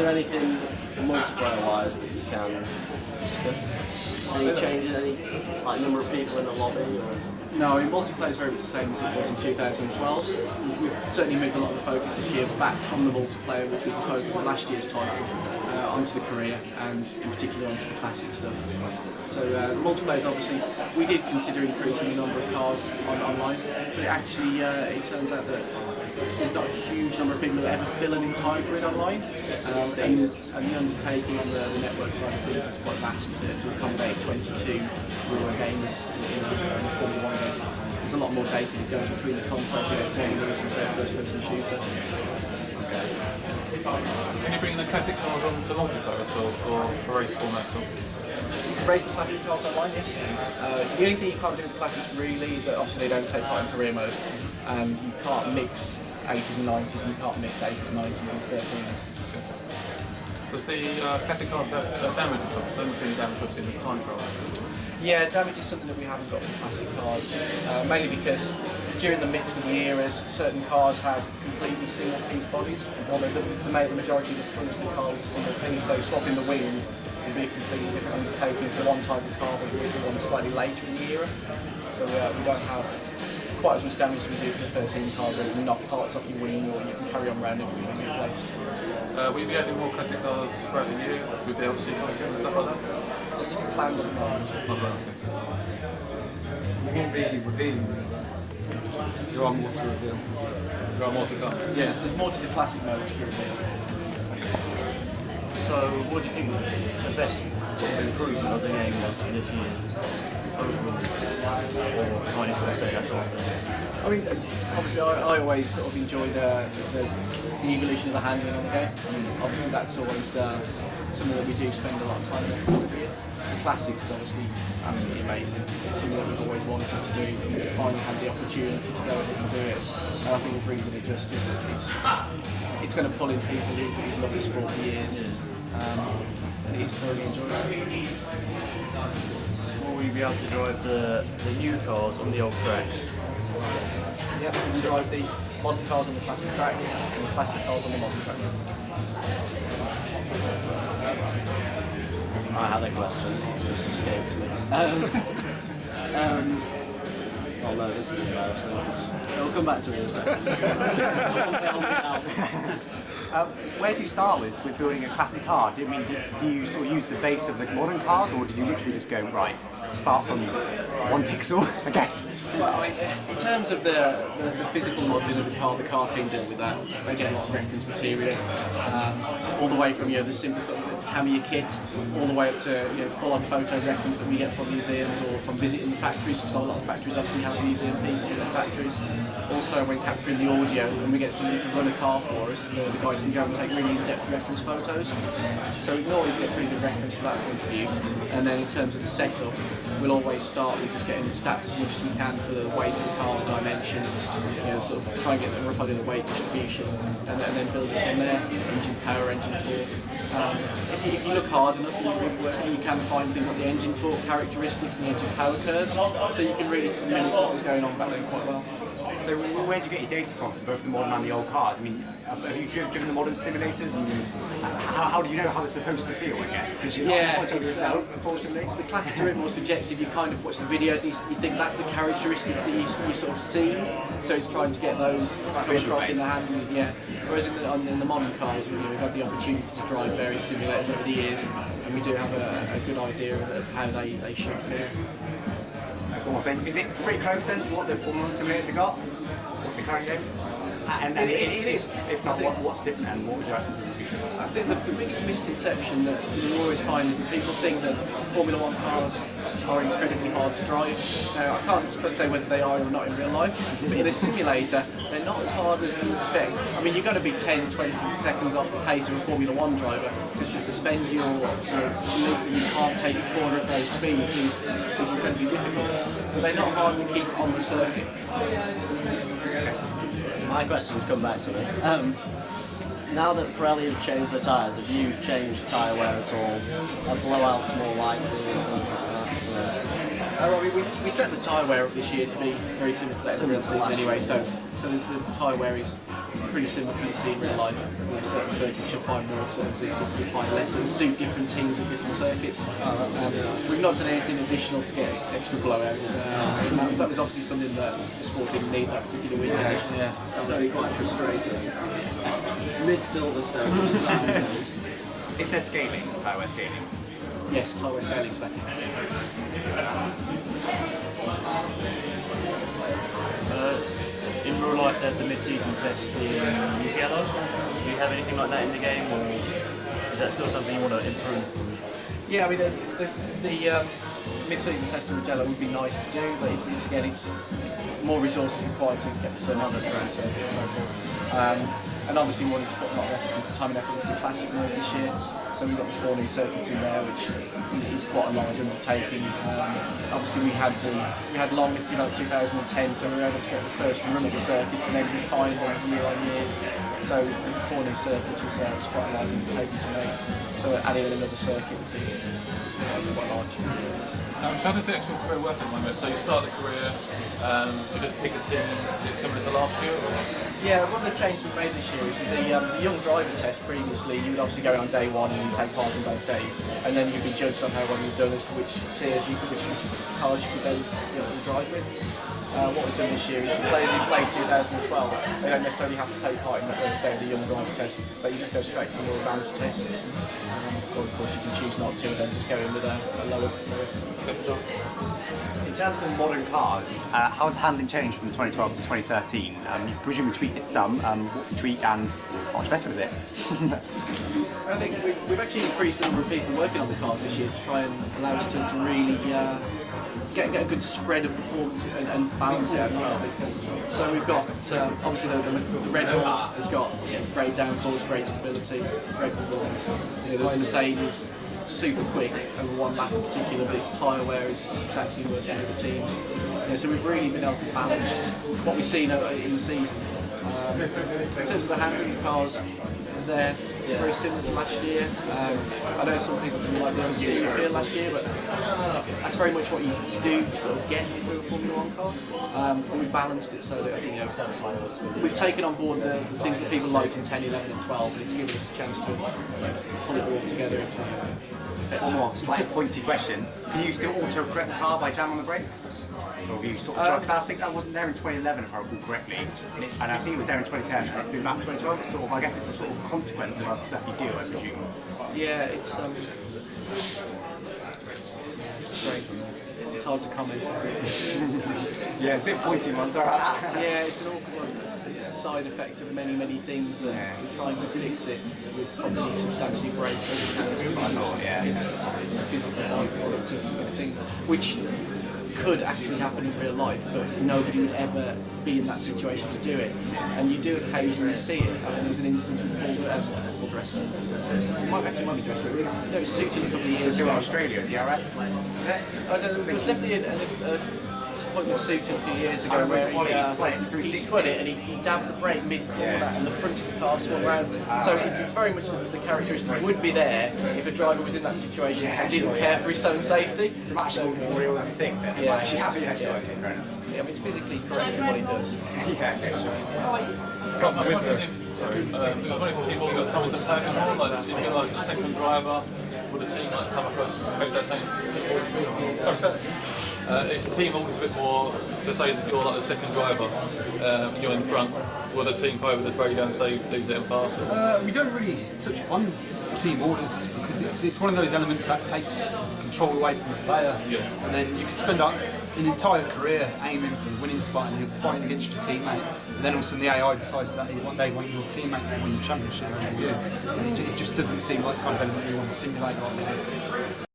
there anything multiplayer-wise that you can discuss? Any changes, any like number of people in the lobby? Or? No, I mean, multiplayer is very much the same as it was in 2012. We've certainly moved a lot of the focus this year back from the multiplayer, which was the focus of last year's title, onto the career and in particular onto the classic stuff. So the multiplayer is obviously, we did consider increasing the number of cars online, but it actually it turns out that there's not a huge number of people who ever fill an entire grid online, and the undertaking on the network side of things is quite vast to accommodate 22 real gamers in a Formula 1 game. There's a lot more data that goes between the consoles, games and say first-person shooter. Can you bring the classic cars onto multiplayer at all, or for race format at all? Race the classic cars online, yes. The only thing you can't do with the classics really is that obviously they don't take part in career mode, and you can't mix 80s and 90s, and you can't mix 80s, 90s and 13s. Does the classic cars have damage at all? Don't see any damage obviously with time trial. Yeah, damage is something that we haven't got with classic cars, mainly because during the mix of the eras, certain cars had completely single-piece bodies, although the majority of the front of the car was a single piece, so swapping the wing would be a completely different undertaking for one type of car than we did one slightly later in the era. So we don't have quite as much damage as we do for the 13 cars where you can knock parts off your wing or you can carry on around it with being replaced. Will you be adding more classic cars throughout the year with DLC and stuff like that? Planned at the moment. You won't really reveal. There are more to reveal. There are more to come. Yeah, there's more to the classic mode to be revealed. So, what do you think the best sort of improvement of the game was for this year? Overall, or can I just sort of say that sort of thing? I mean, obviously, I always sort of enjoy the evolution of the handling on the game. Obviously, that's always something that we do spend a lot of time on. The classics is obviously absolutely amazing. It's something that we've always wanted to do, and to finally have the opportunity to go ahead and do it. And I think we've really done it justice. It's going to pull in people who've loved the sport for years, and it's thoroughly enjoyable. Will we be able to drive the new cars on the old tracks? Yeah, we can drive the modern cars on the classic tracks and the classic cars on the modern tracks. I had a question, it's just escaped me. Oh no, this is embarrassing. I'll come back to it in a second. Where do you start with building a classic car? Do you sort of use the base of the modern cars, or do you literally just go, right, start from one pixel, I guess? Well, I mean, in terms of the physical modelling of the car team deal with that. They get a lot of reference material, all the way from the simple sort of Tamiya kit, all the way up to full-on photo reference that we get from museums or from visiting the factories, because a lot of factories obviously have museum pieces in their factories. Also, when capturing the audio, when we get somebody to run a car for us, the guys can go and take really in-depth reference photos. So we can always get pretty good reference from that point of view. And then in terms of the setup, we'll always start with just getting the stats as much as we can for the weight of the car, the dimensions, sort of try and get the rough idea of the weight distribution, and then build it from there. Engine power, engine torque. If you look hard enough, you can find things like the engine torque characteristics and the engine power curves, so you can really mimic what was going on back then quite well. So where do you get your data from both the modern and the old cars? I mean, have you driven the modern simulators, and how do you know how they're supposed to feel, I guess? Because you're not judging yourself, unfortunately. The classics are a bit more subjective. You kind of watch the videos and you think that's the characteristics that you sort of see, so it's trying to get those to come across in the handling. Yeah. Whereas in the modern cars, we've had the opportunity to drive various simulators over the years, and we do have a good idea of how they should feel. Is it pretty close then to what the Formula 1 simulators have got? The current game? And it is. If not, what's different and what would you actually do? I think the biggest misconception that we always find is that people think that Formula 1 cars are incredibly hard to drive. Now, I can't say whether they are or not in real life, but in a simulator, they're not as hard as you expect. I mean, you're going to be 10, 20 seconds off the pace of a Formula 1 driver, because to suspend your belief that you can't take a corner at those speeds is incredibly difficult. But they're not hard to keep on the circuit. My question's come back to me. Now that Pirelli have changed the tyres, have you changed tyre wear at all? Are blowouts more likely? We set the tyre wear up this year to be very similar to everyone else's anyway, so the tyre wear is pretty similar to what you see in real life. You know, certain circuits you'll find more, certain circuits you'll find less, and suit different teams at different circuits. We've not done anything additional to get extra blowouts. That was obviously something that the sport didn't need that particular weekend. Yeah, that was quite frustrating. Mid-Silverstone. Is there scaling, tyre scaling? Yes, tyre scaling's back in. In real life, there's the mid-season test in yellow. Do you have anything like that in the game, or is that still something you want to improve? Yeah, I mean, the mid-season test in Mugello would be nice to do, but it's more resources required to get the certain and obviously wanting to put a lot of effort into time and effort into the classic mode this year. So we've got the 4 new circuits in there, which is quite a large undertaking. Obviously we had long, 2010, so we were able to get the first run of the circuits and then refine them year on year. So the 4 new circuits was quite a large undertaking to make. So adding in another circuit would be quite large. So how does the actual career work at the moment? So you start the career, you just pick a team, is it similar to last year? Or? Yeah, one of the changes we made this year is with the young driver test previously, you would obviously go on day 1 and you take part in both days, and then you'd be judged on how well you've done as to which tiers, which cars you could then drive with. What we've done this year is for players who played 2012, they don't necessarily have to take part in the first day of the young driver test, but you just go straight to the more advanced test. Or of course you can choose not to and then just go in with a lower. In terms of modern cars, how has handling changed from 2012 to 2013? You presumably tweaked it some. What you tweaked and how much better is it? I think we've actually increased the number of people working on the cars this year to try and allow us to really get a good spread of performance and balance out of it. So we've got, obviously the Red Bull has got great downforce, great stability, great performance. The Mercedes, super quick over 1 lap in particular, but its tyre wear is substantially worse than other teams. So we've really been able to balance what we've seen in the season. In terms of the handling, the cars, they're very similar to last year. I know some people didn't like the understeer feel last year, but that's very much what you do sort of get through a Formula 1 car. But we've balanced it so that I think we've taken on board the things that people liked in 10, 11 and 12, and it's given us a chance to pull it all together. One more slightly pointy question. Can you still auto-correct the car by jamming on the brakes? Or have you sort of because I think that wasn't there in 2011 if I recall correctly, and I think it was there in 2010. It's been back in 2012. It's sort of, I guess it's a sort of consequence of other stuff you do, I presume. Yeah, it's great. It's hard to comment on. Yeah, it's a bit pointy ones, alright. Yeah, it's an awkward one. It's a side effect of many things that we're trying to fix it with probably substantially break every Yeah. It's a physical byproduct of things which could actually happen in real life, but nobody would ever be in that situation to do it. And you do occasionally see it. I mean, there's an instance with Paul Dress. Might be Dress. No, it was suited a couple of years ago. In Australia, is he alright? There was definitely a point with Suited a few years ago where he spun it and he dabbed the brake mid-corner and the front of the car swung round. So it's very much the characteristic would be there if a driver was in that situation and didn't care for his own safety. It's a much more real than you think. Yeah, actually happy yeah. I mean, it's physically correct in what he does. Yeah, okay, sure. I was wondering if the team was coming to play more, like if you're like the second driver, would the team like come across that same? Is the team always a bit more, so say if you're like the second driver, you're in front, will the team go over the radio and say leave them faster? We don't really touch on team orders because it's one of those elements that takes control away from the player. Yeah. And then you could spend an entire career aiming for the winning spot and you're fighting against your teammate. And then all of a sudden the AI decides that one day want your teammate to win the championship over you. And it just doesn't seem like the kind of element you want to simulate right now.